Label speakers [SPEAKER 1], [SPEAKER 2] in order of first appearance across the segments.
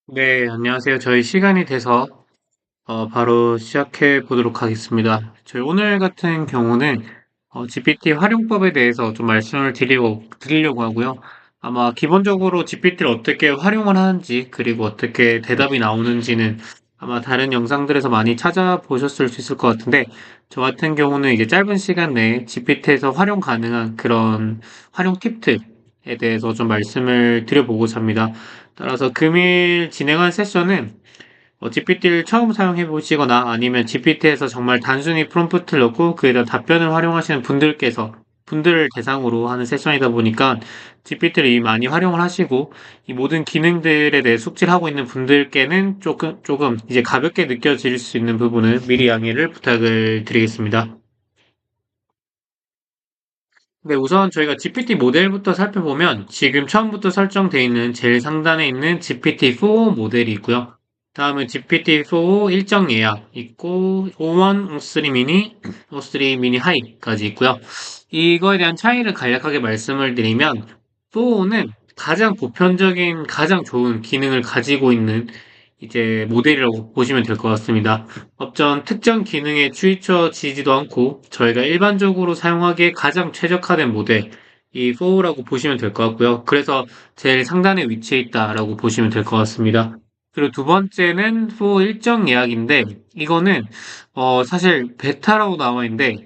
[SPEAKER 1] 네, 안녕하세요. 저희 시간이 돼서 바로 시작해 보도록 하겠습니다. 저희 오늘 같은 경우는 GPT 활용법에 대해서 좀 말씀을 드리려고 하고요. 아마 기본적으로 GPT를 어떻게 활용을 하는지, 그리고 어떻게 대답이 나오는지는 아마 다른 영상들에서 많이 찾아보셨을 수 있을 것 같은데, 저 같은 경우는 이제 짧은 시간 내에 GPT에서 활용 가능한 그런 활용 팁들에 대해서 좀 말씀을 드려보고자 합니다. 따라서 금일 진행한 세션은 GPT를 처음 사용해 보시거나 아니면 GPT에서 정말 단순히 프롬프트를 넣고 그에다 답변을 활용하시는 분들을 대상으로 하는 세션이다 보니까 GPT를 이미 많이 활용을 하시고 이 모든 기능들에 대해 숙지를 하고 있는 분들께는 조금 이제 가볍게 느껴질 수 있는 부분은 미리 양해를 부탁을 드리겠습니다. 네, 우선 저희가 GPT 모델부터 살펴보면 지금 처음부터 설정되어 있는 제일 상단에 있는 GPT-4 모델이 있고요. 다음은 GPT-4 일정 예약 있고 5원, 5.3 미니, 5.3 미니 하이까지 있고요. 이거에 대한 차이를 간략하게 말씀을 드리면 4는 가장 보편적인 가장 좋은 기능을 가지고 있는 이제 모델이라고 보시면 될 것 같습니다. 어떤 특정 기능에 치우쳐지지도 않고 저희가 일반적으로 사용하기에 가장 최적화된 모델 이 4라고 보시면 될 것 같고요. 그래서 제일 상단에 위치해 있다라고 보시면 될 것 같습니다. 그리고 두 번째는 4 일정 예약인데 이거는 사실 베타라고 나와 있는데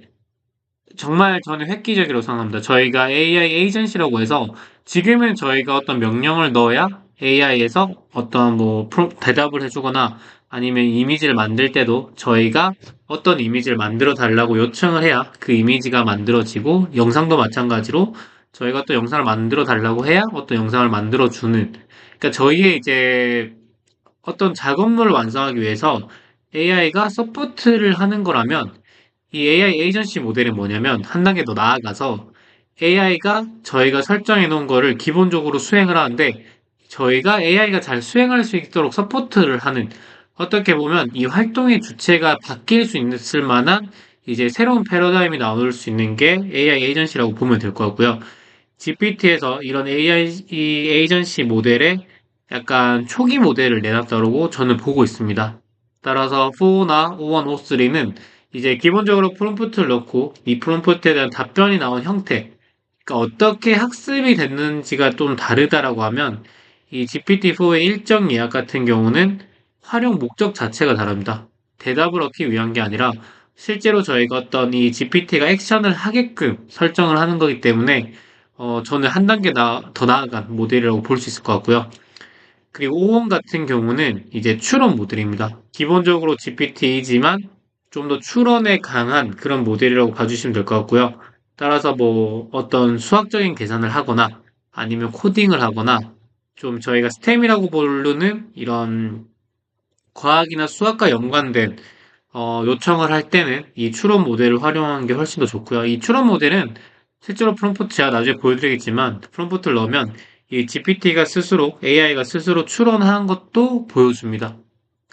[SPEAKER 1] 정말 저는 획기적이라고 생각합니다. 저희가 AI 에이전시라고 해서 지금은 저희가 어떤 명령을 넣어야 AI에서 어떤 뭐 대답을 해주거나 아니면 이미지를 만들 때도 저희가 어떤 이미지를 만들어 달라고 요청을 해야 그 이미지가 만들어지고 영상도 마찬가지로 저희가 또 영상을 만들어 달라고 해야 어떤 영상을 만들어 주는 그러니까 저희의 이제 어떤 작업물을 완성하기 위해서 AI가 서포트를 하는 거라면 이 AI 에이전시 모델은 뭐냐면 한 단계 더 나아가서 AI가 저희가 설정해 놓은 거를 기본적으로 수행을 하는데 저희가 AI가 잘 수행할 수 있도록 서포트를 하는 어떻게 보면 이 활동의 주체가 바뀔 수 있을 만한 이제 새로운 패러다임이 나올 수 있는 게 AI 에이전시라고 보면 될 것 같고요. GPT에서 이런 AI 이 에이전시 모델의 약간 초기 모델을 내놨다고 저는 보고 있습니다. 따라서 4나 5원, 5.3는 이제 기본적으로 프롬프트를 넣고 이 프롬프트에 대한 답변이 나온 형태, 그러니까 어떻게 학습이 됐는지가 좀 다르다라고 하면 이 GPT-4의 일정 예약 같은 경우는 활용 목적 자체가 다릅니다. 대답을 얻기 위한 게 아니라 실제로 저희가 어떤 이 GPT가 액션을 하게끔 설정을 하는 거기 때문에 저는 한 단계 더 나아간 모델이라고 볼 수 있을 것 같고요. 그리고 5원 같은 경우는 이제 추론 모델입니다. 기본적으로 GPT이지만 좀 더 추론에 강한 그런 모델이라고 봐주시면 될 것 같고요. 따라서 뭐 어떤 수학적인 계산을 하거나 아니면 코딩을 하거나 좀 저희가 스템이라고 부르는 이런 과학이나 수학과 연관된 요청을 할 때는 이 추론 모델을 활용하는 게 훨씬 더 좋고요. 이 추론 모델은 실제로 프롬프트 제가 나중에 보여드리겠지만 프롬프트를 넣으면 이 GPT가 스스로 AI가 스스로 추론하는 것도 보여줍니다.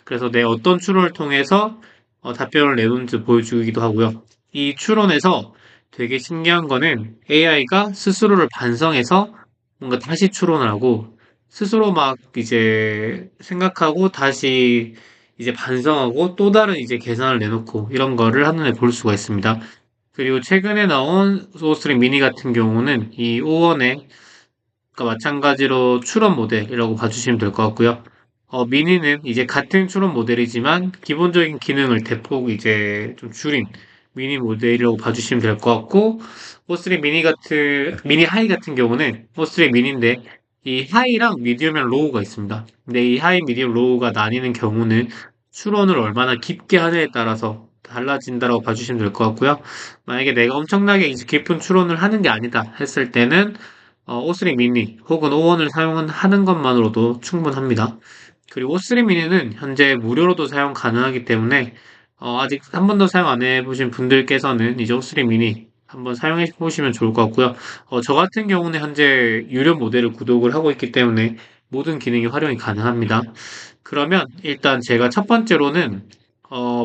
[SPEAKER 1] 그래서 내 어떤 추론을 통해서 답변을 내놓는지 보여주기도 하고요. 이 추론에서 되게 신기한 거는 AI가 스스로를 반성해서 뭔가 다시 추론을 하고 스스로 막 이제 생각하고 다시 이제 반성하고 또 다른 이제 계산을 내놓고 이런 거를 한눈에 볼 수가 있습니다. 그리고 최근에 나온 소스트림 미니 같은 경우는 이 오원의 마찬가지로 추론 모델이라고 봐주시면 될 것 같고요. 미니는 이제 같은 추론 모델이지만 기본적인 기능을 대폭 이제 좀 줄인 미니 모델이라고 봐주시면 될 것 같고, 오스리 미니 하이 같은 경우는 오스리 미니인데 이 하이랑 미디엄이랑 로우가 있습니다. 근데 이 하이, 미디엄, 로우가 나뉘는 경우는 추론을 얼마나 깊게 하느냐에 따라서 달라진다라고 봐주시면 될 것 같고요. 만약에 내가 엄청나게 이제 깊은 추론을 하는 게 아니다 했을 때는 오스리 미니 혹은 오원을 사용하는 것만으로도 충분합니다. 그리고 오스리 미니는 현재 무료로도 사용 가능하기 때문에 아직 한 번도 사용 안 해보신 분들께서는 이제 오스리 미니 한번 사용해 보시면 좋을 것 같고요. 저 같은 경우는 현재 유료 모델을 구독을 하고 있기 때문에 모든 기능이 활용이 가능합니다. 그러면 일단 제가 첫 번째로는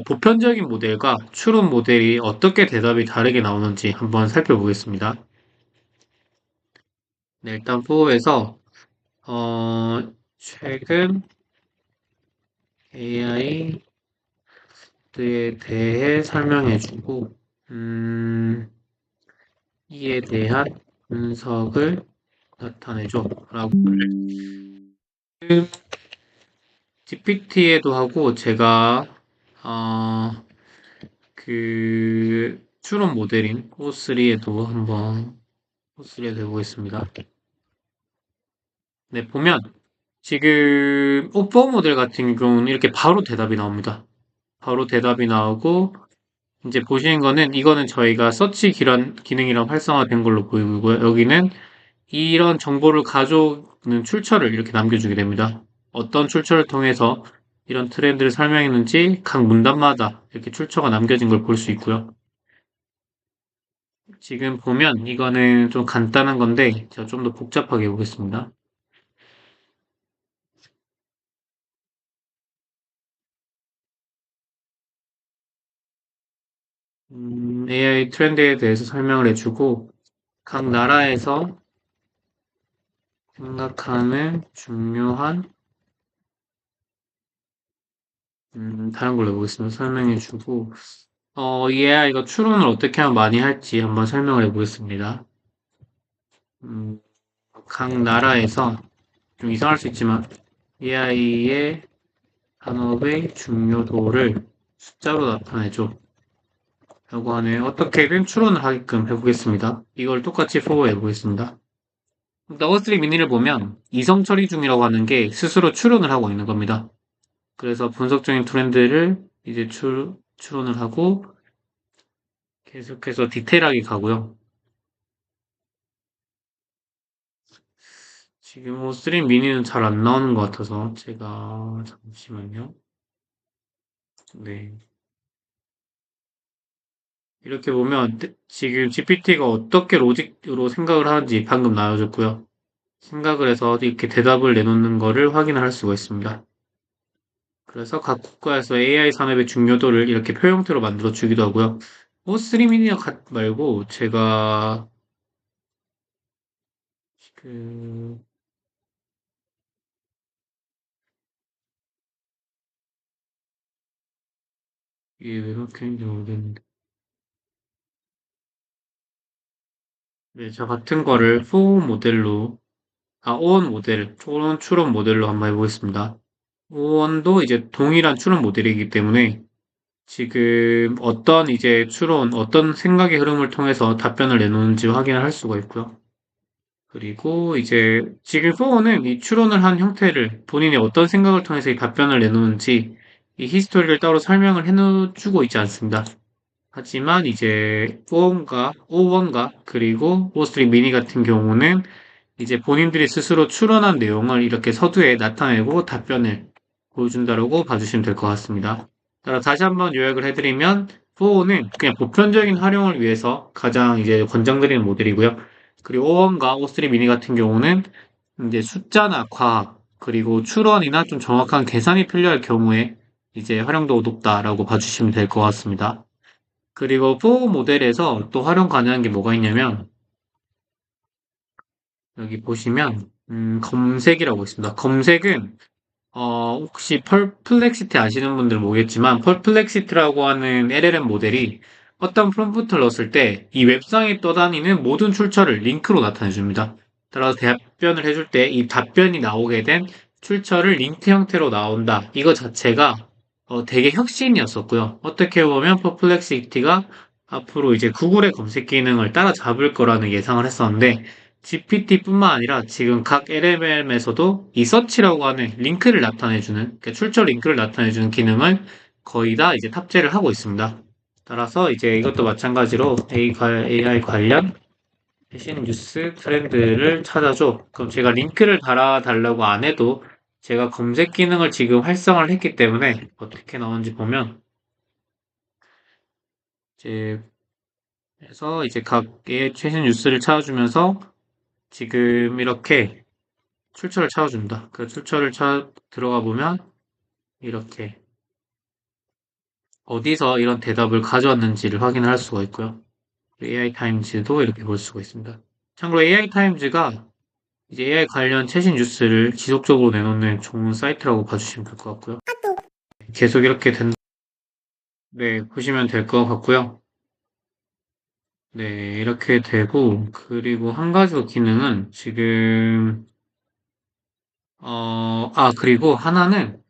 [SPEAKER 1] 보편적인 모델과 추론 모델이 어떻게 대답이 다르게 나오는지 한번 살펴보겠습니다. 네, 일단 4에서 최근 AI에 대해 설명해주고, 이에 대한 분석을 나타내줘. 라고. GPT에도 하고, 제가, 어, 추론 모델인 O3에도 한번, O3에도 해보겠습니다. 네, 보면, 지금, O4 모델 같은 경우는 이렇게 바로 대답이 나옵니다. 바로 대답이 나오고, 이제 보시는 거는, 이거는 저희가 서치 기능이랑 활성화된 걸로 보이고요. 여기는 이런 정보를 가져오는 출처를 이렇게 남겨주게 됩니다. 어떤 출처를 통해서 이런 트렌드를 설명했는지 각 문단마다 이렇게 출처가 남겨진 걸 볼 수 있고요. 지금 보면 이거는 좀 간단한 건데 제가 좀 더 복잡하게 해보겠습니다. AI 트렌드에 대해서 설명을 해주고 각 나라에서 생각하는 중요한 다른 걸로 해보겠습니다. 설명해주고 이 AI가 추론을 어떻게 하면 많이 할지 한번 설명을 해보겠습니다. 음, 각 나라에서 좀 이상할 수 있지만 AI의 산업의 중요도를 숫자로 나타내줘 라고 하네요. 어떻게든 추론을 하게끔 해보겠습니다. 이걸 똑같이 포로 해보겠습니다. 너스트리 미니를 보면 이성 처리 중이라고 하는 게 스스로 추론을 하고 있는 겁니다. 그래서 분석적인 트렌드를 이제 추론을 하고 계속해서 디테일하게 가고요. 지금 O3 미니는 잘 안 나오는 것 같아서 제가 잠시만요. 네. 이렇게 보면 지금 GPT가 어떻게 로직으로 생각을 하는지 방금 나와줬고요. 생각을 해서 이렇게 대답을 내놓는 거를 확인을 할 수가 있습니다. 그래서 각 국가에서 AI 산업의 중요도를 이렇게 표 형태로 만들어 주기도 하고요. O3 미니어 말고 제가 그 이게 왜 그렇게인지 모르겠는데 네, 저 같은 거를 포 모델로 오원 모델, 추론 모델로 한번 해보겠습니다. 오원도 이제 동일한 추론 모델이기 때문에 지금 어떤 이제 추론, 어떤 생각의 흐름을 통해서 답변을 내놓는지 확인을 할 수가 있고요. 그리고 이제 지금 소어는 이 추론을 한 형태를 본인이 어떤 생각을 통해서 이 답변을 내놓는지 이 히스토리를 따로 설명을 해주고 있지 않습니다. 하지만 이제 4원과 그리고 오스트리 미니 같은 경우는 이제 본인들이 스스로 추론한 내용을 이렇게 서두에 나타내고 답변을 보여준다고 봐주시면 될 것 같습니다. 따라 다시 한번 요약을 해드리면 4는 그냥 보편적인 활용을 위해서 가장 이제 권장드리는 모델이고요. 그리고 5원과 O3 미니 같은 경우는 이제 숫자나 과학 그리고 추론이나 좀 정확한 계산이 필요할 경우에 이제 활용도가 높다라고 봐주시면 될 것 같습니다. 그리고 4 모델에서 또 활용 가능한 게 뭐가 있냐면 여기 보시면 검색이라고 있습니다. 검색은 혹시 펄플렉시티 아시는 분들은 모르겠지만 펄플렉시티라고 하는 LLM 모델이 어떤 프롬프트를 넣었을 때 이 웹상에 떠다니는 모든 출처를 링크로 나타내 줍니다. 따라서 답변을 해줄 때 이 답변이 나오게 된 출처를 링크 형태로 나온다. 이거 자체가 되게 혁신이었었고요. 어떻게 보면 퍼플렉시티가 앞으로 이제 구글의 검색 기능을 따라잡을 거라는 예상을 했었는데 GPT뿐만 아니라 지금 각 LLM에서도 이 서치라고 하는 링크를 나타내주는 그러니까 출처 링크를 나타내주는 기능을 거의 다 이제 탑재를 하고 있습니다. 따라서 이제 이것도 마찬가지로 AI 관련 최신 뉴스 트렌드를 찾아줘. 그럼 제가 링크를 달아달라고 안 해도 제가 검색 기능을 지금 활성화를 했기 때문에 어떻게 나오는지 보면 이제 해서 이제 각의 최신 뉴스를 찾아주면서 지금 이렇게 출처를 찾아줍니다. 그 출처를 들어가 보면 이렇게 어디서 이런 대답을 가져왔는지를 확인을 할 수가 있고요. AI 타임즈도 이렇게 볼 수가 있습니다. 참고로 AI 타임즈가 이제 AI 관련 최신 뉴스를 지속적으로 내놓는 좋은 사이트라고 봐주시면 될 것 같고요. 계속 이렇게 네, 보시면 될 것 같고요. 네, 이렇게 되고, 그리고 한 가지 더 기능은 지금, 그리고 하나는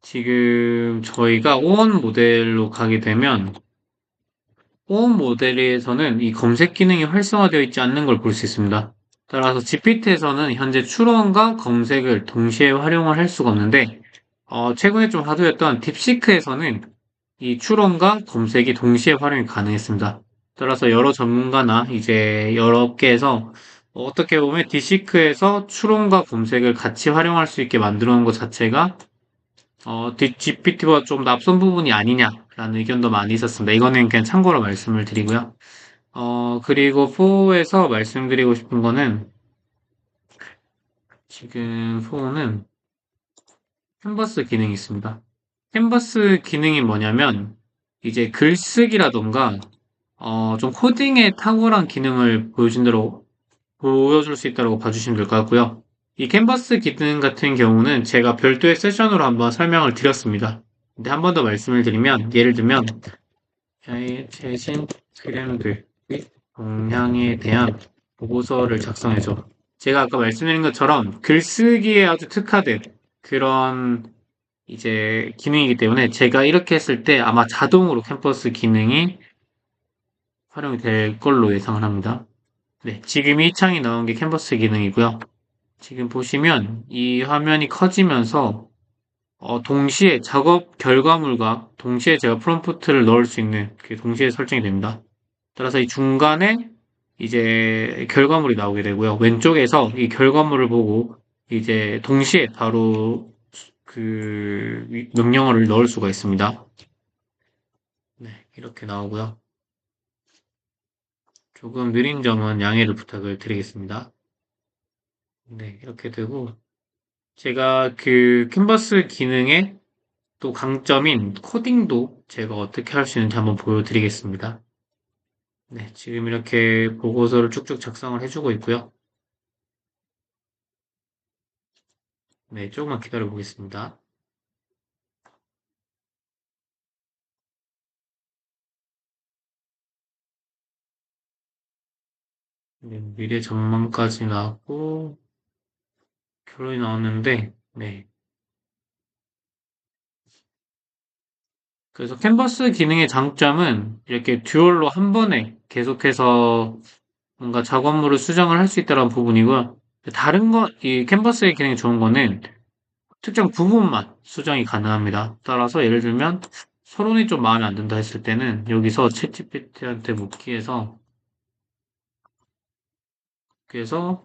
[SPEAKER 1] 지금 저희가 오원 모델로 가게 되면, 오원 모델에서는 이 검색 기능이 활성화되어 있지 않는 걸 볼 수 있습니다. 따라서 GPT에서는 현재 추론과 검색을 동시에 활용을 할 수가 없는데, 최근에 좀 화두였던 딥시크에서는 이 추론과 검색이 동시에 활용이 가능했습니다. 따라서 여러 전문가나 이제 여러 업계에서 어떻게 보면 딥시크에서 추론과 검색을 같이 활용할 수 있게 만들어 놓은 것 자체가 GPT보다 좀 더 앞선 부분이 아니냐라는 의견도 많이 있었습니다. 이거는 그냥 참고로 말씀을 드리고요. 그리고 4에서 말씀드리고 싶은 거는 지금 4는 캔버스 기능이 있습니다. 캔버스 기능이 뭐냐면 이제 글쓰기라던가 좀 코딩에 탁월한 기능을 보여줄 수 있다고 봐주시면 될 것 같고요. 이 캔버스 기능 같은 경우는 제가 별도의 세션으로 한번 설명을 드렸습니다. 근데 한 번 더 말씀을 드리면 예를 들면 최신 트렌드 및 동향에 대한 보고서를 작성해줘. 제가 아까 말씀드린 것처럼 글쓰기에 아주 특화된 그런 이제 기능이기 때문에 제가 이렇게 했을 때 아마 자동으로 캠퍼스 기능이 활용이 될 걸로 예상을 합니다. 네, 지금 이 창이 나온 게 캔버스 기능이고요. 지금 보시면 이 화면이 커지면서 동시에 작업 결과물과 동시에 제가 프롬프트를 넣을 수 있는 그 동시에 설정이 됩니다. 따라서 이 중간에 이제 결과물이 나오게 되고요. 왼쪽에서 이 결과물을 보고 이제 동시에 바로 그 명령어를 넣을 수가 있습니다. 네, 이렇게 나오고요. 조금 느린 점은 양해를 부탁을 드리겠습니다. 네, 이렇게 되고 제가 그 캔버스 기능의 또 강점인 코딩도 제가 어떻게 할 수 있는지 한번 보여드리겠습니다. 네, 지금 이렇게 보고서를 쭉쭉 작성을 해주고 있고요. 네, 조금만 기다려 보겠습니다. 네, 미래 전망까지 나왔고 결론이 나왔는데, 네. 그래서 캔버스 기능의 장점은 이렇게 듀얼로 한 번에 계속해서 뭔가 작업물을 수정을 할 수 있다는 부분이고요. 이 캔버스의 기능이 좋은 거는 특정 부분만 수정이 가능합니다. 따라서 예를 들면 서론이 좀 마음에 안 든다 했을 때는 여기서 챗GPT한테 묻기 해서 그래서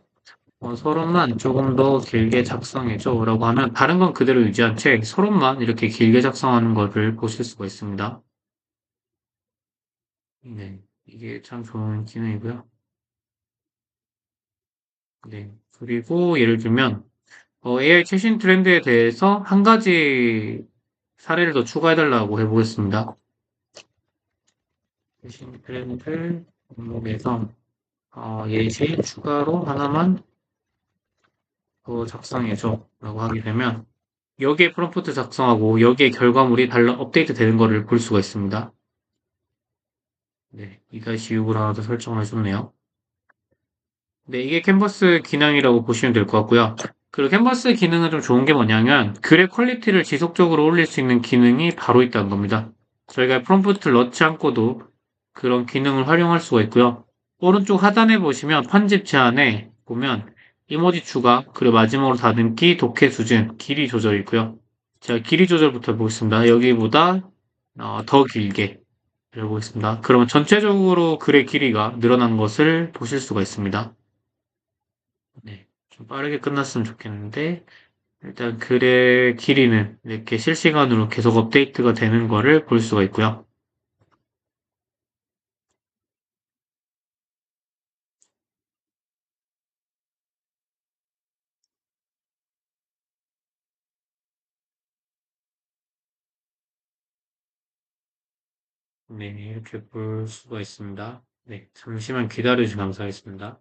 [SPEAKER 1] 서론만 조금 더 길게 작성해줘 라고 하면 다른 건 그대로 유지한 채 서론만 이렇게 길게 작성하는 것을 보실 수가 있습니다. 네, 이게 참 좋은 기능이고요. 네, 그리고 예를 들면 AI 최신 트렌드에 대해서 한 가지 사례를 더 추가해달라고 해보겠습니다. 최신 트렌드 목록에서 예시 추가로 하나만 더 작성해줘 라고 하게 되면 여기에 프롬프트 작성하고 여기에 결과물이 달라 업데이트 되는 것을 볼 수가 있습니다. 네, 2-6을 하나 더 설정을 해줬네요. 네, 이게 캔버스 기능이라고 보시면 될 것 같고요. 그리고 캔버스 기능은 좀 좋은 게 뭐냐면 글의 퀄리티를 지속적으로 올릴 수 있는 기능이 바로 있다는 겁니다. 저희가 프롬프트를 넣지 않고도 그런 기능을 활용할 수가 있고요. 오른쪽 하단에 보시면 편집 제한에 보면 이모지 추가, 그리고 마지막으로 다듬기, 독해 수준, 길이 조절이 있고요. 제가 길이 조절부터 보겠습니다. 여기보다 더 길게 해보겠습니다. 그러면 전체적으로 글의 길이가 늘어난 것을 보실 수가 있습니다. 네, 좀 빠르게 끝났으면 좋겠는데 일단 글의 길이는 이렇게 실시간으로 계속 업데이트가 되는 거를 볼 수가 있고요. 네, 이렇게 볼 수가 있습니다. 네, 잠시만 기다려주시면 감사하겠습니다.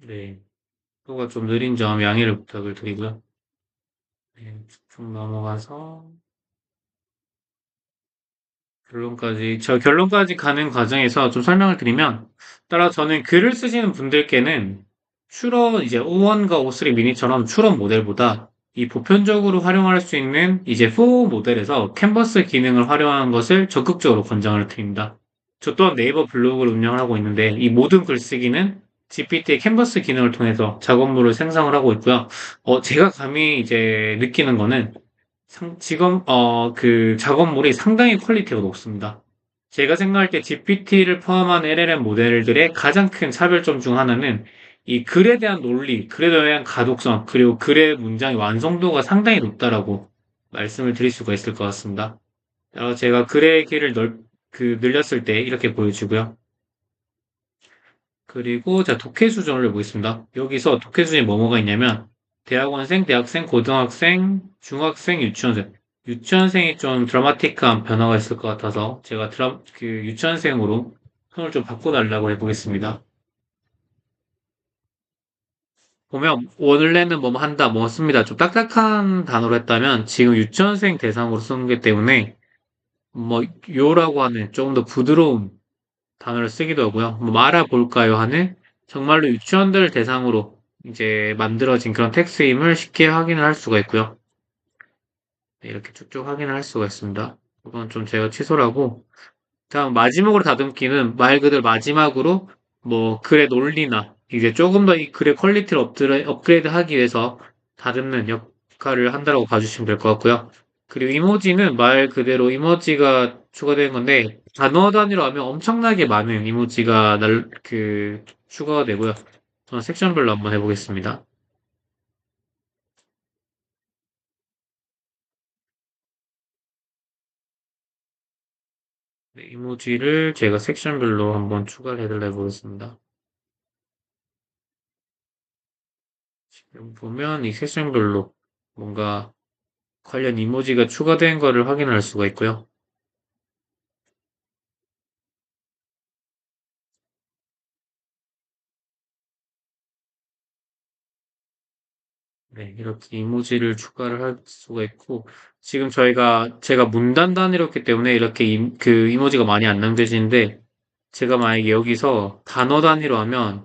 [SPEAKER 1] 네. 속도가 좀 느린 점 양해를 부탁을 드리고요. 네, 쭉 넘어가서 결론까지 가는 과정에서 좀 설명을 드리면, 따라 저는 글을 쓰시는 분들께는 이제 O1과 O3 미니처럼 추론 모델보다 이 보편적으로 활용할 수 있는 이제 4 모델에서 캔버스 기능을 활용하는 것을 적극적으로 권장을 드립니다. 저 또한 네이버 블로그를 운영을 하고 있는데, 이 모든 글쓰기는 GPT의 캔버스 기능을 통해서 작업물을 생성을 하고 있고요. 제가 감히 이제 느끼는 거는 지금, 그 작업물이 상당히 퀄리티가 높습니다. 제가 생각할 때 GPT를 포함한 LLM 모델들의 가장 큰 차별점 중 하나는 이 글에 대한 논리, 글에 대한 가독성, 그리고 글의 문장의 완성도가 상당히 높다라고 말씀을 드릴 수가 있을 것 같습니다. 제가 글의 길을 늘렸을 때 이렇게 보여주고요. 그리고 자, 독해 수준을 보겠습니다. 여기서 독해 수준이 뭐뭐가 있냐면 대학원생, 대학생, 고등학생, 중학생, 유치원생. 유치원생이 좀 드라마틱한 변화가 있을 것 같아서 제가 유치원생으로 손을 좀 바꿔달라고 해보겠습니다. 보면 원래는 뭐뭐 한다, 뭐 씁니다. 좀 딱딱한 단어로 했다면 지금 유치원생 대상으로 쓰는 게 때문에 뭐 요라고 하는 조금 더 부드러운 단어를 쓰기도 하고요. 뭐 말아볼까요 하는 정말로 유치원들 대상으로 이제 만들어진 그런 텍스임을 쉽게 확인을 할 수가 있고요. 네, 이렇게 쭉쭉 확인을 할 수가 있습니다. 이건 좀 제가 취소를 하고 다음 마지막으로 다듬기는 말 그대로 마지막으로 뭐 글의 논리나 이제 조금 더 이 글의 퀄리티를 업그레이드 하기 위해서 다듬는 역할을 한다고 봐주시면 될 것 같고요. 그리고 이모지는 말 그대로 이모지가 추가되는 건데 단어 단위로 하면 엄청나게 많은 이모지가 추가가 되고요. 저는 섹션별로 한번 해보겠습니다. 네, 이모지를 제가 섹션별로 한번 추가를 해보겠습니다. 지금 보면 이 섹션별로 뭔가 관련 이모지가 추가된 거를 확인할 수가 있고요. 네, 이렇게 이모지를 추가를 할 수가 있고, 지금 제가 문단 단위로 했기 때문에 이렇게 그 이모지가 많이 안 남겨지는데, 제가 만약에 여기서 단어 단위로 하면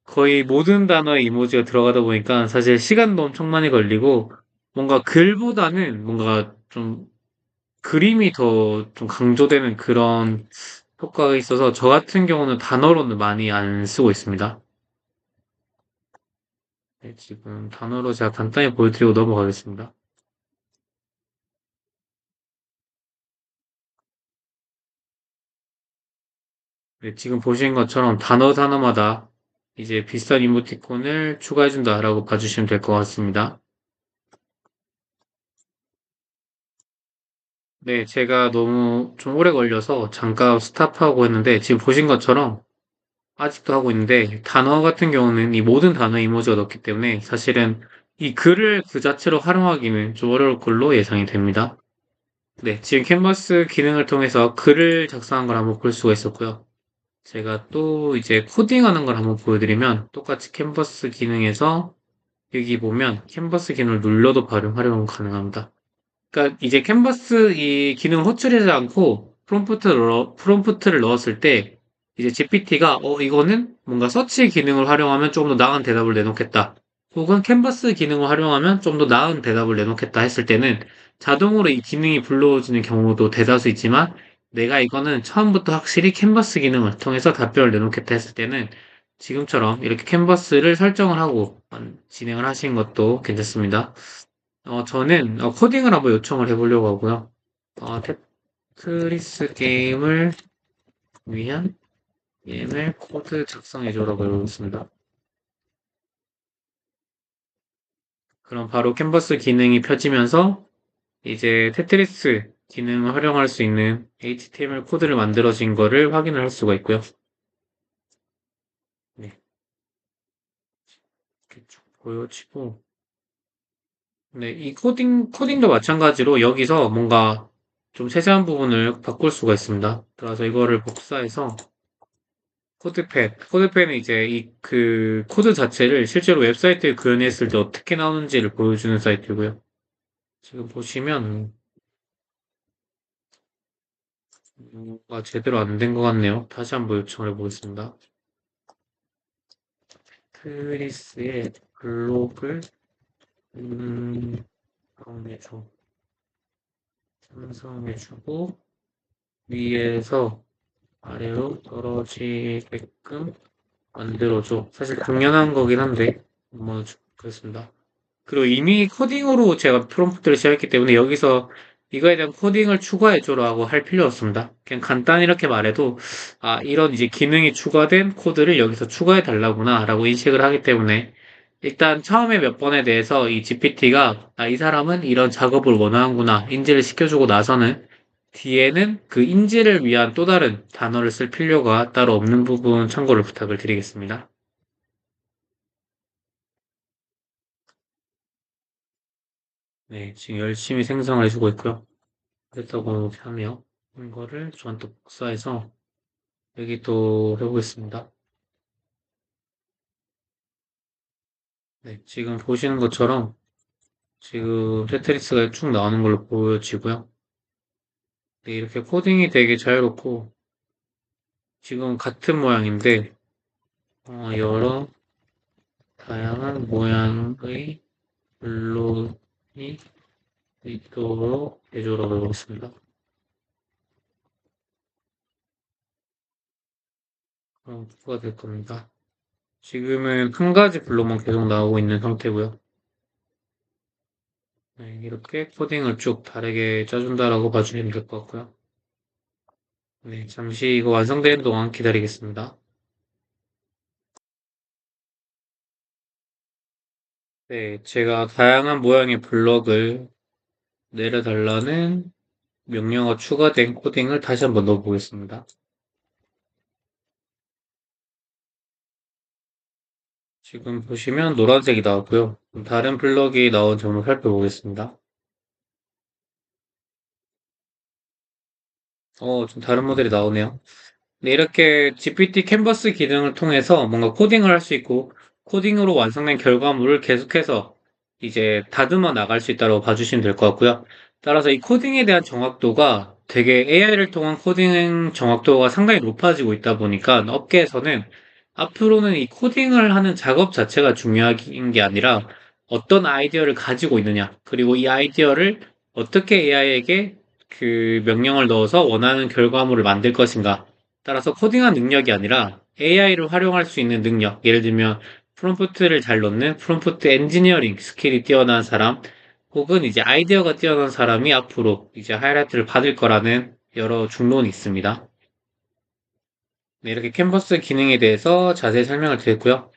[SPEAKER 1] 거의 모든 단어에 이모지가 들어가다 보니까 사실 시간도 엄청 많이 걸리고, 뭔가 글보다는 뭔가 좀 그림이 더 좀 강조되는 그런 효과가 있어서 저 같은 경우는 단어로는 많이 안 쓰고 있습니다. 네, 지금 단어로 제가 간단히 보여드리고 넘어가겠습니다. 네, 지금 보신 것처럼 단어 단어마다 이제 비슷한 이모티콘을 추가해준다라고 봐주시면 될 것 같습니다. 네, 제가 너무 좀 오래 걸려서 잠깐 스탑하고 했는데 지금 보신 것처럼 아직도 하고 있는데 단어 같은 경우는 이 모든 단어 이모지가 넣기 때문에 사실은 이 글을 그 자체로 활용하기는 좀 어려울 걸로 예상이 됩니다. 네, 지금 캔버스 기능을 통해서 글을 작성한 걸 한번 볼 수가 있었고요. 제가 또 이제 코딩하는 걸 한번 보여드리면 똑같이 캔버스 기능에서 여기 보면 캔버스 기능을 눌러도 바로 활용 가능합니다. 그러니까 이제 캔버스 이 기능을 호출하지 않고 프롬프트를 넣었을 때 이제 GPT가 이거는 뭔가 서치 기능을 활용하면 조금 더 나은 대답을 내놓겠다. 혹은 캔버스 기능을 활용하면 좀 더 나은 대답을 내놓겠다 했을 때는 자동으로 이 기능이 불러오지는 경우도 대다수 있지만 내가 이거는 처음부터 확실히 캔버스 기능을 통해서 답변을 내놓겠다 했을 때는 지금처럼 이렇게 캔버스를 설정을 하고 진행을 하신 것도 괜찮습니다. 저는 코딩을 한번 요청을 해보려고 하고요. 테트리스 게임을 위한 게임을 코드 작성해줘라고 해보겠습니다. 그럼 바로 캔버스 기능이 펴지면서 이제 테트리스 기능을 활용할 수 있는 HTML 코드를 만들어진 거를 확인을 할 수가 있고요. 네, 이렇게 쭉 보여지고. 네, 이 코딩도 마찬가지로 여기서 뭔가 좀 세세한 부분을 바꿀 수가 있습니다. 따라서 이거를 복사해서 코드펜은 이제 그 코드 자체를 실제로 웹사이트에 구현했을 때 어떻게 나오는지를 보여주는 사이트고요. 지금 보시면 뭔가 제대로 안 된 것 같네요. 다시 한번 요청을 해보겠습니다. 크리스의 블로그 다운해줘 생성해주고 위에서 아래로 떨어지게끔 만들어줘. 사실 당연한 거긴 한데 뭐 그렇습니다. 그리고 이미 코딩으로 제가 프롬프트를 시작했기 때문에 여기서 이거에 대한 코딩을 추가해줘라고 할 필요 없습니다. 그냥 간단히 이렇게 말해도 아 이런 이제 기능이 추가된 코드를 여기서 추가해 달라구나라고 인식을 하기 때문에 일단 처음에 몇 번에 대해서 이 GPT가 아, 이 사람은 이런 작업을 원하는구나 인지를 시켜주고 나서는 뒤에는 그 인지를 위한 또 다른 단어를 쓸 필요가 따로 없는 부분 참고를 부탁을 드리겠습니다. 네, 지금 열심히 생성을 해주고 있고요. 그랬다고 하며 이거를 저한테 복사해서 여기 또 해보겠습니다. 네, 지금 보시는 것처럼 지금 테트리스가 쭉 나오는 걸로 보여지고요. 네, 이렇게 코딩이 되게 자유롭고 지금 같은 모양인데 여러 다양한 모양의 블록이 있도록 해주라고 해보겠습니다. 그럼 부가 될 겁니다. 지금은 한 가지 블록만 계속 나오고 있는 상태고요. 네, 이렇게 코딩을 쭉 다르게 짜준다라고 봐주시면 될 것 같고요. 네, 잠시 이거 완성되는 동안 기다리겠습니다. 네, 제가 다양한 모양의 블럭을 내려달라는 명령어 추가된 코딩을 다시 한번 넣어보겠습니다. 지금 보시면 노란색이 나왔고요. 다른 블럭이 나온 점을 살펴보겠습니다. 좀 다른 모델이 나오네요. 네, 이렇게 GPT 캔버스 기능을 통해서 뭔가 코딩을 할 수 있고, 코딩으로 완성된 결과물을 계속해서 이제 다듬어 나갈 수 있다고 봐주시면 될 것 같고요. 따라서 이 코딩에 대한 정확도가 되게 AI를 통한 코딩 정확도가 상당히 높아지고 있다 보니까 업계에서는 앞으로는 이 코딩을 하는 작업 자체가 중요한 게 아니라 어떤 아이디어를 가지고 있느냐, 그리고 이 아이디어를 어떻게 AI에게 그 명령을 넣어서 원하는 결과물을 만들 것인가, 따라서 코딩한 능력이 아니라 AI를 활용할 수 있는 능력, 예를 들면 프롬프트를 잘 넣는 프롬프트 엔지니어링 스킬이 뛰어난 사람, 혹은 이제 아이디어가 뛰어난 사람이 앞으로 이제 하이라이트를 받을 거라는 여러 중론이 있습니다. 네, 이렇게 캔버스 기능에 대해서 자세히 설명을 드렸고요.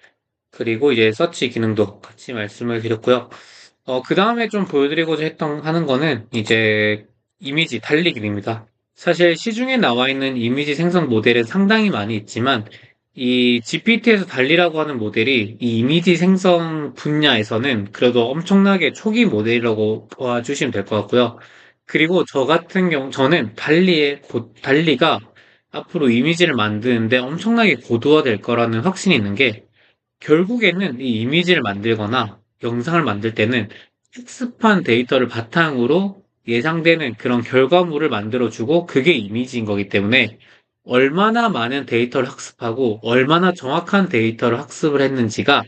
[SPEAKER 1] 그리고 이제 서치 기능도 같이 말씀을 드렸고요. 그 다음에 좀 보여드리고자 하는 거는 이제 이미지 달리 기능입니다. 사실 시중에 나와 있는 이미지 생성 모델은 상당히 많이 있지만 이 GPT에서 달리라고 하는 모델이 이 이미지 생성 분야에서는 그래도 엄청나게 초기 모델이라고 봐주시면 될 것 같고요. 그리고 저 같은 경우 저는 달리가 앞으로 이미지를 만드는데 엄청나게 고도화될 거라는 확신이 있는 게 결국에는 이 이미지를 만들거나 영상을 만들 때는 학습한 데이터를 바탕으로 예상되는 그런 결과물을 만들어주고 그게 이미지인 거기 때문에 얼마나 많은 데이터를 학습하고 얼마나 정확한 데이터를 학습을 했는지가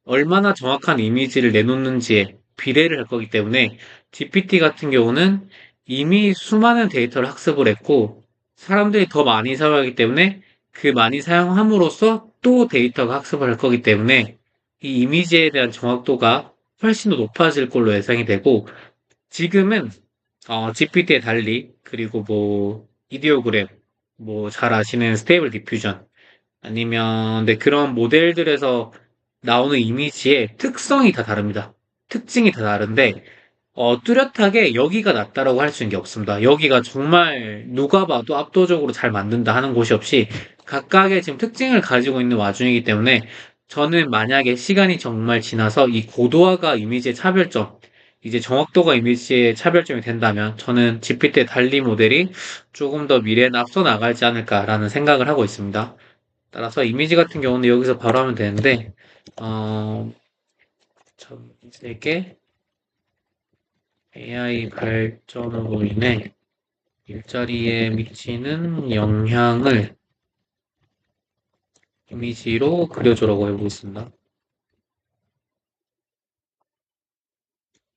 [SPEAKER 1] 얼마나 정확한 이미지를 내놓는지에 비례를 할 거기 때문에 GPT 같은 경우는 이미 수많은 데이터를 학습을 했고 사람들이 더 많이 사용하기 때문에 그 많이 사용함으로써 또 데이터가 학습을 할 거기 때문에 이 이미지에 대한 정확도가 훨씬 더 높아질 걸로 예상이 되고 지금은 GPT에 달리 그리고 뭐 이디오그램 뭐 잘 아시는 스테이블 디퓨전 아니면 네, 그런 모델들에서 나오는 이미지의 특성이 다 다릅니다. 특징이 다 다른데 뚜렷하게 여기가 낫다라고 할 수 있는 게 없습니다. 여기가 정말 누가 봐도 압도적으로 잘 만든다 하는 곳이 없이 각각의 지금 특징을 가지고 있는 와중이기 때문에 저는 만약에 시간이 정말 지나서 이 고도화가 이미지의 차별점, 이제 정확도가 이미지의 차별점이 된다면 저는 GPT 달리 모델이 조금 더 미래에 앞서 나가지 않을까라는 생각을 하고 있습니다. 따라서 이미지 같은 경우는 여기서 바로 하면 되는데, 어, 전 세계 AI 발전으로 인해 일자리에 미치는 영향을 이미지로 그려주라고 해보고 있습니다.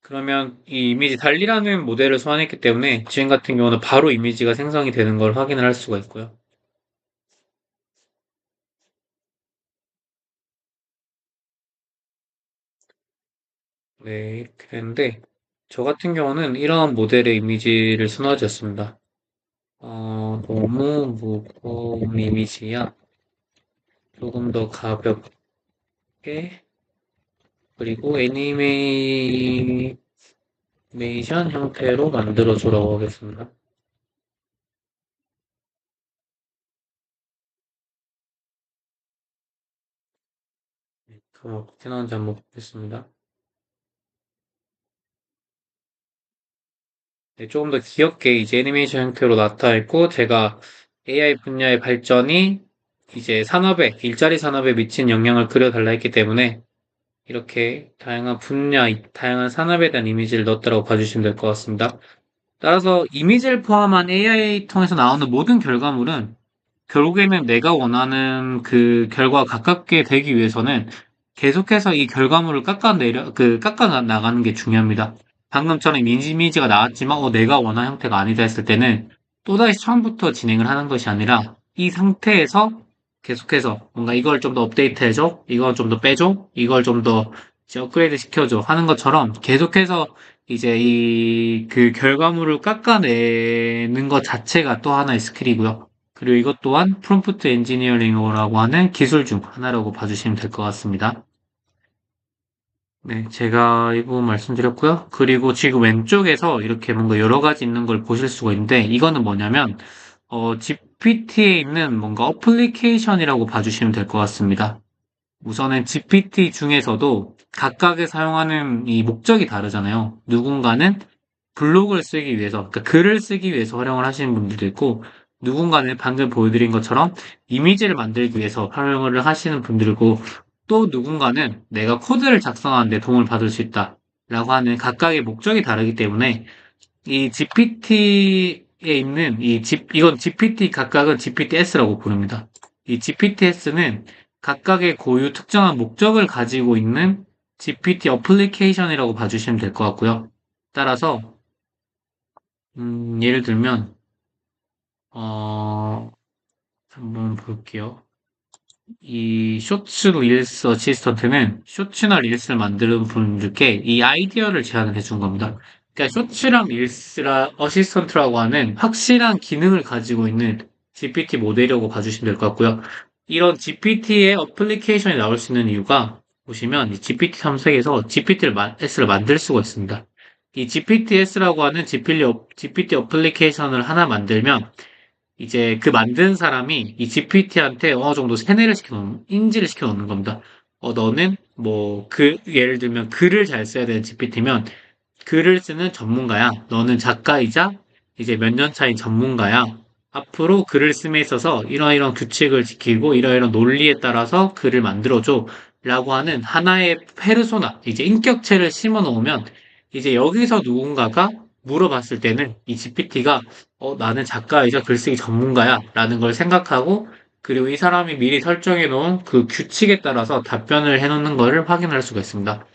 [SPEAKER 1] 그러면 이 이미지 달리라는 모델을 소환했기 때문에 지금 같은 경우는 바로 이미지가 생성이 되는 걸 확인을 할 수가 있고요. 네, 이렇게 되는데 저 같은 경우는 이런 모델의 이미지를 선호하였습니다. 너무 무거운 이미지야. 조금 더 가볍게 그리고 애니메이션 형태로 만들어주라고 하겠습니다. 그럼 어떻게 나오는지 한번 보겠습니다. 네, 조금 더 귀엽게 이제 애니메이션 형태로 나타나 있고 제가 AI 분야의 발전이 이제 산업에 일자리 산업에 미친 영향을 그려달라 했기 때문에 이렇게 다양한 분야, 다양한 산업에 대한 이미지를 넣었다고 봐주시면 될 것 같습니다. 따라서 이미지를 포함한 AI 통해서 나오는 모든 결과물은 결국에는 내가 원하는 그 결과가 가깝게 되기 위해서는 계속해서 이 결과물을 깎아 나가는 게 중요합니다. 방금처럼 이미지가 나왔지만, 내가 원하는 형태가 아니다 했을 때는 또다시 처음부터 진행을 하는 것이 아니라 이 상태에서 계속해서 뭔가 이걸 좀 더 업데이트 해줘, 이걸 좀 더 빼줘, 이걸 좀 더 업그레이드 시켜줘 하는 것처럼 계속해서 이제 이 그 결과물을 깎아내는 것 자체가 또 하나의 스킬이고요. 그리고 이것 또한 프롬프트 엔지니어링이라고 하는 기술 중 하나라고 봐주시면 될 것 같습니다. 네, 제가 이 부분 말씀드렸고요. 그리고 지금 왼쪽에서 이렇게 뭔가 여러 가지 있는 걸 보실 수가 있는데, 이거는 뭐냐면, GPT에 있는 뭔가 어플리케이션이라고 봐주시면 될 것 같습니다. 우선은 GPT 중에서도 각각의 사용하는 이 목적이 다르잖아요. 누군가는 블로그를 쓰기 위해서, 그러니까 글을 쓰기 위해서 활용을 하시는 분들도 있고, 누군가는 방금 보여드린 것처럼 이미지를 만들기 위해서 활용을 하시는 분들이고, 또 누군가는 내가 코드를 작성하는 데 도움을 받을 수 있다. 라고 하는 각각의 목적이 다르기 때문에 이 GPT에 있는 이건 GPT 각각은 GPTS라고 부릅니다. 이 GPTS는 각각의 고유 특정한 목적을 가지고 있는 GPT 어플리케이션이라고 봐주시면 될 것 같고요. 따라서 예를 들면 어, 한번 볼게요. 이 쇼츠 릴스 어시스턴트는 쇼츠나 릴스를 만드는 분들께 이 아이디어를 제안을 해준 겁니다. 그러니까 쇼츠랑 릴스라 어시스턴트라고 하는 확실한 기능을 가지고 있는 GPT 모델이라고 봐주시면 될 것 같고요. 이런 GPT의 어플리케이션이 나올 수 있는 이유가 보시면 이 GPT 탐색에서 S를 만들 수가 있습니다. 이 GPTS라고 하는 GPT 어플리케이션을 하나 만들면 이제 그 만든 사람이 이 GPT한테 어느 정도 세뇌를 시켜놓는, 인지를 시켜놓는 겁니다. 너는 예를 들면 글을 잘 써야 되는 GPT면 글을 쓰는 전문가야. 너는 작가이자 이제 몇 년 차인 전문가야. 앞으로 글을 씀에 있어서 이러이런 규칙을 지키고 이러이런 논리에 따라서 글을 만들어줘. 라고 하는 하나의 페르소나, 이제 인격체를 심어 놓으면 이제 여기서 누군가가 물어봤을 때는 이 GPT가 나는 작가이자 글쓰기 전문가야. 라는 걸 생각하고 그리고 이 사람이 미리 설정해 놓은 그 규칙에 따라서 답변을 해 놓는 것을 확인할 수가 있습니다.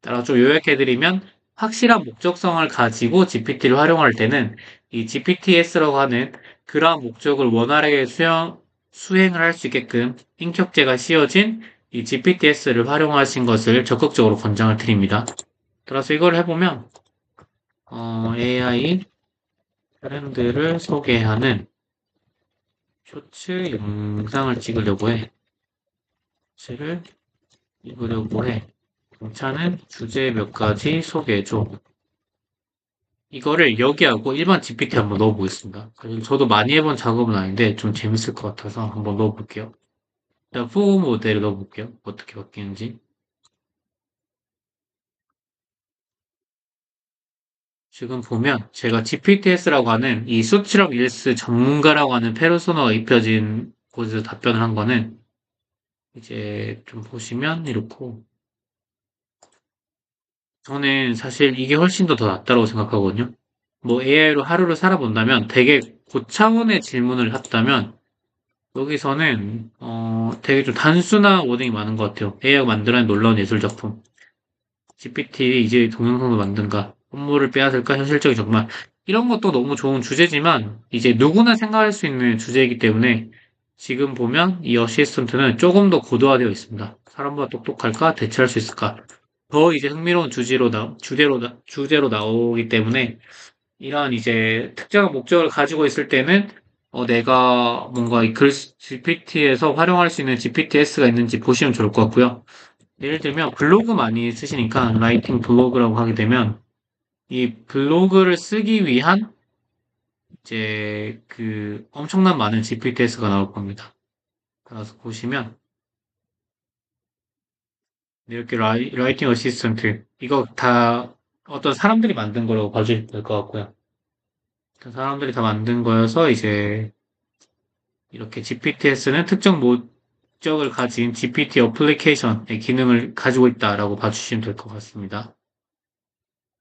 [SPEAKER 1] 따라 좀 요약해드리면 확실한 목적성을 가지고 GPT를 활용할 때는 이 GPTS라고 하는 그러한 목적을 원활하게 수행을 할 수 있게끔 인격제가 씌워진 이 GPTS를 활용하신 것을 적극적으로 권장을 드립니다. 따라서 이걸 해보면 AI 트렌드를 소개하는 쇼츠 영상을 찍으려고 해. 쇼츠를 입으려고 해. 괜찮은 주제 몇 가지 소개해줘. 이거를 여기하고 일반 GPT 한번 넣어보겠습니다. 저도 많이 해본 작업은 아닌데 좀 재밌을 것 같아서 한번 넣어볼게요. 일단 포 모델을 넣어볼게요. 어떻게 바뀌는지. 지금 보면 제가 GPTS라고 하는 이 수치력 일스 전문가라고 하는 페르소나가 입혀진 곳에서 답변을 한 거는 이제 좀 보시면 이렇고, 저는 사실 이게 훨씬 더 낫다고 생각하거든요. 뭐 AI로 하루를 살아본다면 되게 고차원의 질문을 했다면 여기서는 되게 좀 단순한 워딩이 많은 것 같아요. AI가 만들어낸 놀라운 예술 작품. GPT 이제 동영상도 만든가? 업무를 빼앗을까? 현실적인 정말. 이런 것도 너무 좋은 주제지만 이제 누구나 생각할 수 있는 주제이기 때문에 지금 보면 이 어시스턴트는 조금 더 고도화되어 있습니다. 사람보다 똑똑할까? 대체할 수 있을까? 더 이제 흥미로운 주제로 나오기 때문에 이러한 이제 특정한 목적을 가지고 있을 때는 내가 뭔가 이 GPT에서 활용할 수 있는 GPTS가 있는지 보시면 좋을 것 같고요. 예를 들면 블로그 많이 쓰시니까 라이팅 블로그라고 하게 되면 이 블로그를 쓰기 위한 이제 그 엄청난 많은 GPTS가 나올 겁니다. 그래서 보시면 이렇게 라이팅 어시스턴트 이거 다 어떤 사람들이 만든 거라고 봐주시면 될 것 같고요. 그 사람들이 다 만든 거여서 이제 이렇게 GPTS는 특정 목적을 가진 GPT 어플리케이션의 기능을 가지고 있다라고 봐주시면 될 것 같습니다.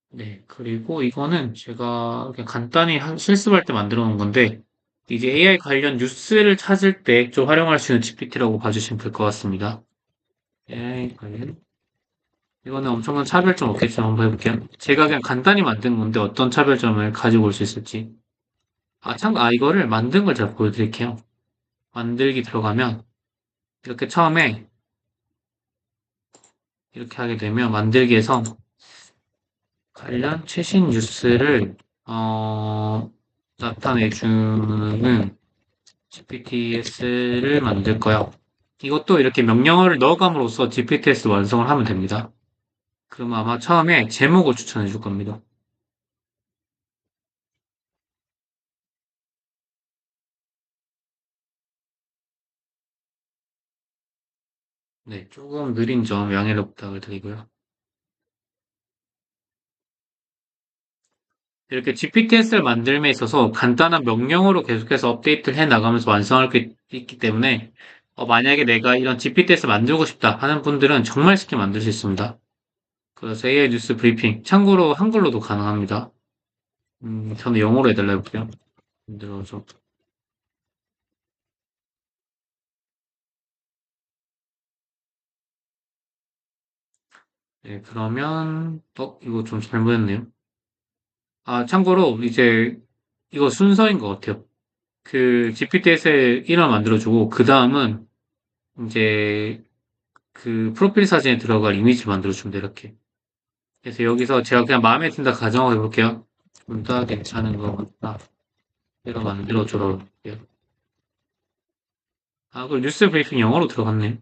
[SPEAKER 1] 네, 그리고 이거는 제가 그냥 간단히 실습할 때 만들어 놓은 건데, 이제 AI 관련 뉴스를 찾을 때 좀 활용할 수 있는 GPT라고 봐주시면 될 것 같습니다. AI 관련. 이거는 엄청난 차별점 없겠죠? 한번 해볼게요. 제가 그냥 간단히 만든 건데 어떤 차별점을 가지고 올 수 있을지. 이거를 만든 걸 제가 보여드릴게요. 만들기 들어가면, 이렇게 처음에 이렇게 하게 되면 만들기에서 관련 최신 뉴스를 나타내주는 GPTS를 만들 거야. 이것도 이렇게 명령어를 넣어감으로써 GPTS 완성을 하면 됩니다. 그럼 아마 처음에 제목을 추천해 줄 겁니다. 네, 조금 느린 점 양해를 부탁을 드리고요. 이렇게 GPTS를 만들면 있어서 간단한 명령어로 계속해서 업데이트를 해 나가면서 완성할 수 있기 때문에 만약에 내가 이런 GPTS 만들고 싶다 하는 분들은 정말 쉽게 만들 수 있습니다. 그래서 AI 뉴스 브리핑 참고로 한글로도 가능합니다. 저는 영어로 해달라 해볼게요. 만들어줘. 네, 그러면 이거 좀 잘못했네요. 참고로 이제 이거 순서인 것 같아요. 그 GPT에서 이름 만들어주고 그 다음은 이제 그 프로필 사진에 들어갈 이미지를 만들어주면 돼 이렇게. 그래서 여기서 제가 그냥 마음에 든다 가정하고 해볼게요. 둘 다 괜찮은 것 같다. 내가 만들어줘라 볼게요. 그 뉴스 브리핑 영어로 들어갔네.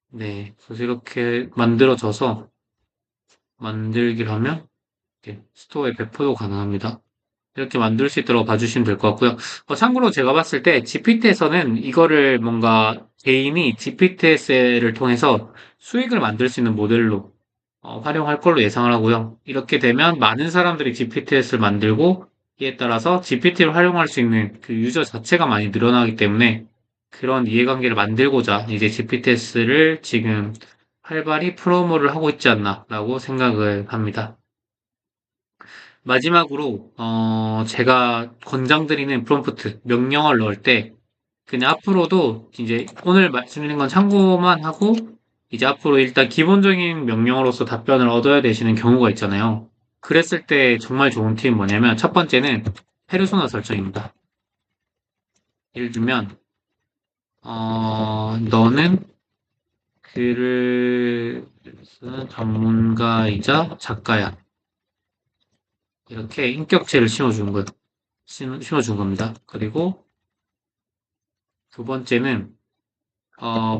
[SPEAKER 1] 네, 그래서 이렇게 만들어져서 만들기를 하면 이렇게 스토어에 배포도 가능합니다. 이렇게 만들 수 있도록 봐주시면 될 것 같고요. 참고로 제가 봤을 때 GPT에서는 이거를 뭔가 개인이 GPT를 통해서 수익을 만들 수 있는 모델로 활용할 걸로 예상을 하고요. 이렇게 되면 많은 사람들이 GPT를 만들고 이에 따라서 GPT를 활용할 수 있는 그 유저 자체가 많이 늘어나기 때문에 그런 이해관계를 만들고자 이제 GPT를 지금 활발히 프로모를 하고 있지 않나라고 생각을 합니다. 마지막으로 제가 권장드리는 프롬프트 명령어를 넣을 때 그냥 앞으로도 이제 오늘 말씀드린 건 참고만 하고 이제 앞으로 일단 기본적인 명령어로서 답변을 얻어야 되시는 경우가 있잖아요. 그랬을 때 정말 좋은 팁은 뭐냐면 첫 번째는 페르소나 설정입니다. 예를 들면 너는 글을 쓰는 전문가이자 작가야. 이렇게 인격체를 심어준 겁니다. 그리고 두 번째는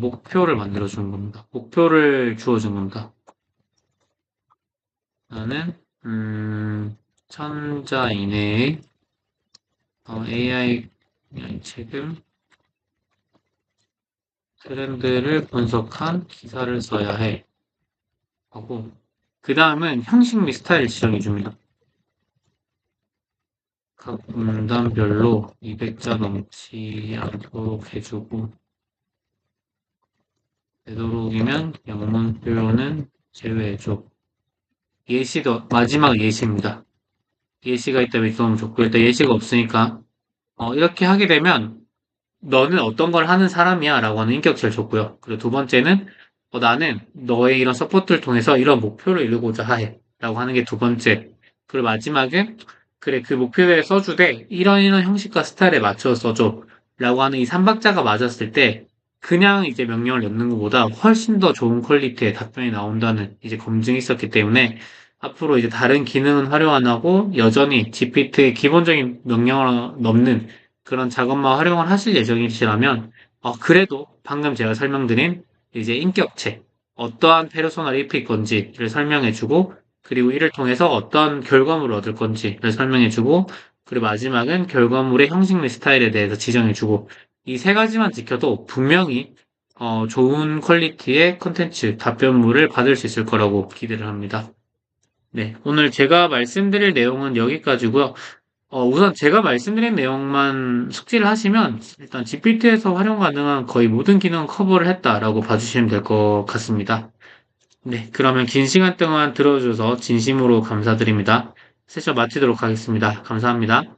[SPEAKER 1] 목표를 만들어주는 겁니다. 목표를 주어준 겁니다. 나는, 천자 이내의 AI 책을 트렌드를 분석한 기사를 써야 해. 하고, 그 다음은 형식 및 스타일 지정해줍니다. 각 문단별로 200자 넘지 않도록 해주고, 되도록이면 영문 표현은 제외해줘. 예시도, 마지막 예시입니다. 예시가 있다면 있으면 좋고, 일단 예시가 없으니까, 이렇게 하게 되면, 너는 어떤 걸 하는 사람이야? 라고 하는 인격체를 줬고요. 그리고 두 번째는, 나는 너의 이런 서포트를 통해서 이런 목표를 이루고자 해. 라고 하는 게 두 번째. 그리고 마지막은, 그래, 그 목표에 써주되, 이런 형식과 스타일에 맞춰서 써줘. 라고 하는 이 삼박자가 맞았을 때, 그냥 이제 명령을 넣는 것보다 훨씬 더 좋은 퀄리티의 답변이 나온다는 이제 검증이 있었기 때문에, 앞으로 이제 다른 기능은 활용 안 하고, 여전히 GPT의 기본적인 명령을 넣는 그런 작업만 활용을 하실 예정이시라면, 그래도 방금 제가 설명드린 이제 인격체, 어떠한 페르소나를 입힐 건지를 설명해주고, 그리고 이를 통해서 어떤 결과물을 얻을 건지를 설명해주고, 그리고 마지막은 결과물의 형식 및 스타일에 대해서 지정해주고, 이 세 가지만 지켜도 분명히 좋은 퀄리티의 컨텐츠, 답변물을 받을 수 있을 거라고 기대를 합니다. 네, 오늘 제가 말씀드릴 내용은 여기까지고요. 우선 제가 말씀드린 내용만 숙지를 하시면 일단 GPT에서 활용 가능한 거의 모든 기능은 커버를 했다라고 봐주시면 될 것 같습니다. 네, 그러면 긴 시간 동안 들어주셔서 진심으로 감사드립니다. 세션 마치도록 하겠습니다. 감사합니다.